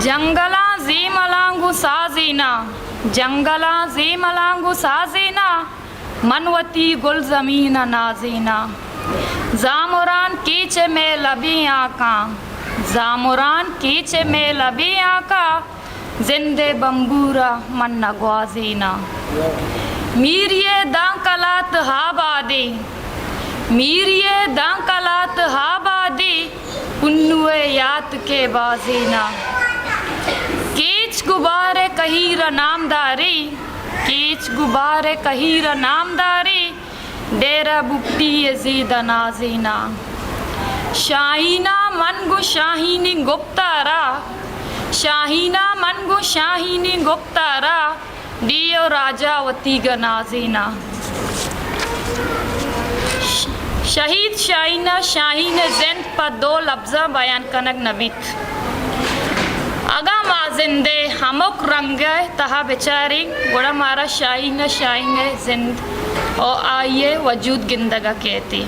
जंगला जीमलांगु साजीना, जंगला जीमलांगु साजीना, मनवती गुल ज़मीना नाजीना, ज़ामुरान कीचे में लबी आका, ज़ामुरान कीचे में लबी आका, जिंदे बम्बूरा मन नगवाजीना। मीरिये दांकलात हाबादी, मीरिये दांकलात हाबादी, पुन्नुए याद के बाजीना। कीच गुबारे कहीर नामदारी, कीच गुबारे कहीर नामदारी, डेरा बुट्टी यजीद नाजीना। शाहीना मनगु शाहीनी गुप्तारा, शाहीना मनगु शाहीनी गुप्तारा, दियो राजावती गनाजीना। शहीद शाहीना शाहीन जिंद पर दो लफ्ज़ा बयान कनक नबीत। अगा माजिंदे हमक रंग तहा बेचारी गोड़ा मारा शाहीन शाहीन जिंद और आइए वजूद गिंदगा कहती।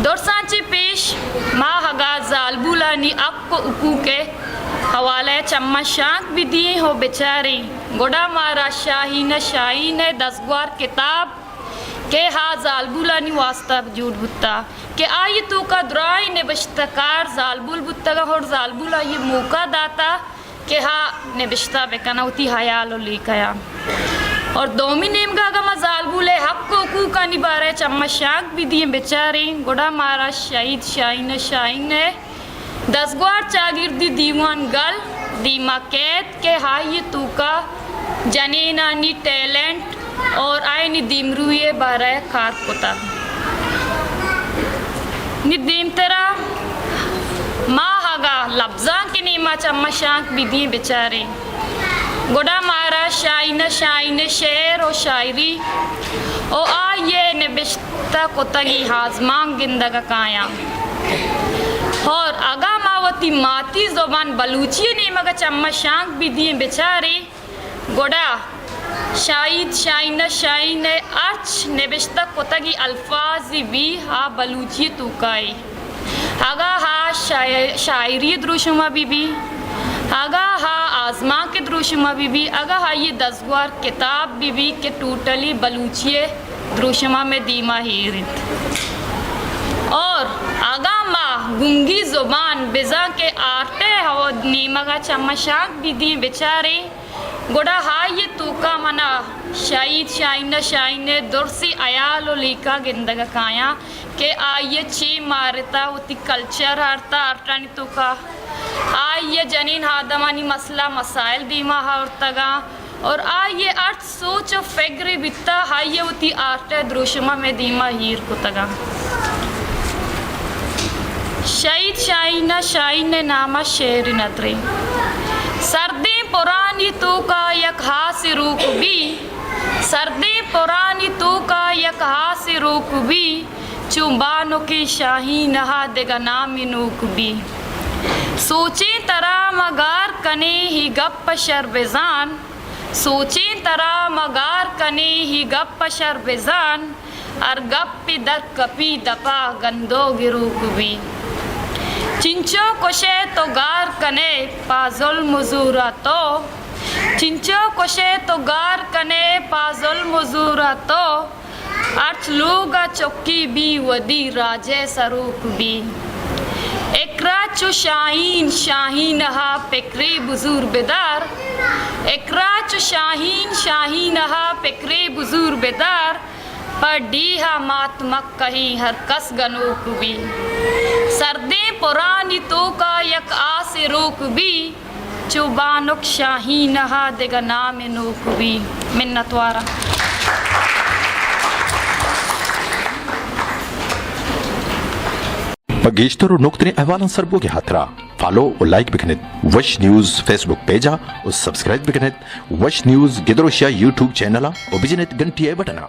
दोरसांची पेश माँ हगा जालबुलानी अक्को उकू के हवाले चम्मा शांक भी दिए हो बेचारी गोड़ा मारा शाहीन शाहीन दसगवार किताब के हा जालबुलानी वास्ता जूट बुत्ता के आई तो का द्राई ने बश्तकार जालबुल बुत्ता का और जालबुला ये मौका दाता के हा ने बिश्ता बेकना उती हयाल लिखया और दोमी नेम का गमा जालबुले हक को का निबारे चम्मा शांक भी दिए बेचारी गोड़ा मारा शहीद शाहीन शाहीन दसगवार चागिर्दी दीवान गल दीमा कैद के हाई तू का जनेनानी टैलेंट और आए निदीमरुए बारह खार कोता निदीम तेरा माँ हगा लफ्जा के नीमा चम्मा शांक बिदी बेचारे गोड़ा मारा शाइन शाइन शेर और शायरी ओ आये ने बिश्ता कोतगी हाजमांग गिंदगा काया और आगा मावती माती ज़ुबान बलूची नीमा का चम्मा शांक बिदी बेचारे गोड़ा शाहिद शाइन शाइन अर्च नेबिश्ता कोतगी अल्फाजी भी हा बलूची तुकाई आगा हा शायरी द्रुशुमा बीबी आगा हा आजमा के द्रुशुमा बीबी आगा हा ये दसगवार किताब बीबी के टोटली बलूचिए द्रुशुमा में दीमा हीरित और आगा माँ गुंगी ज़ुबान बिजा के आटे हवा नीमा का चम्मशाक भी दी बेचारे गोड़ा हाय ये तूका मना शाहिद शाइन शाइन दुर्सी अयाल लिका गिंदगा काया के आइए ची मारता उती कल्चर हारता आर्टानी तूका आइए जनीन हादमानी मसला मसाइल दीमा हारतगा और आइए अर्थ सोच फेगरी बित्ता हाइए उती आर्टे द्रुशमा में दीमा हीर कुतगा शहीद शाइन शाइन नामा शेर नदरी सर्दी पुरानी तो का यक हास रूप भी सर्दी पुरानी तो का यक हास रूप भी चुबानो की शाही नहा देगा नामी नूक भी सोचे तरा मगार कने ही गप शर्बेजान सोचे तरा मगार कने ही गप शर्बेजान और गप्पी दर कपी दपा गंदो गिरूक भी चिंचो कोशे तो गार कने पाजुल मजूरा तो चिंचो कोशे तो गार कने पाजुल मजूरा तो अर्थ लोगा चौकी भी वदी राजे सरूक भी एकरा चु शाहीन शाहीन हा पेकरे बुजुर्ग बेदार एकरा चु शाहीन शाहीन हा पेकरे बुजुर्ग बेदार पर डीहा मातमक कहीं हर कस गनोक भी सर्दे पुरानी तो का यक आसे रोक भी चुबानुक शाही नहा देगा नाम नोक भी मिन्नतवारा बगीश्तर नुक्तने अहवालन सरबोगे हाथरा फॉलो और लाइक बिकनेत वश न्यूज़ फेसबुक पेजा और सब्सक्राइब बिकनेत वश न्यूज़ गिदरोशिया यूट्यूब चैनल और बिजनेत घंटिया बटना।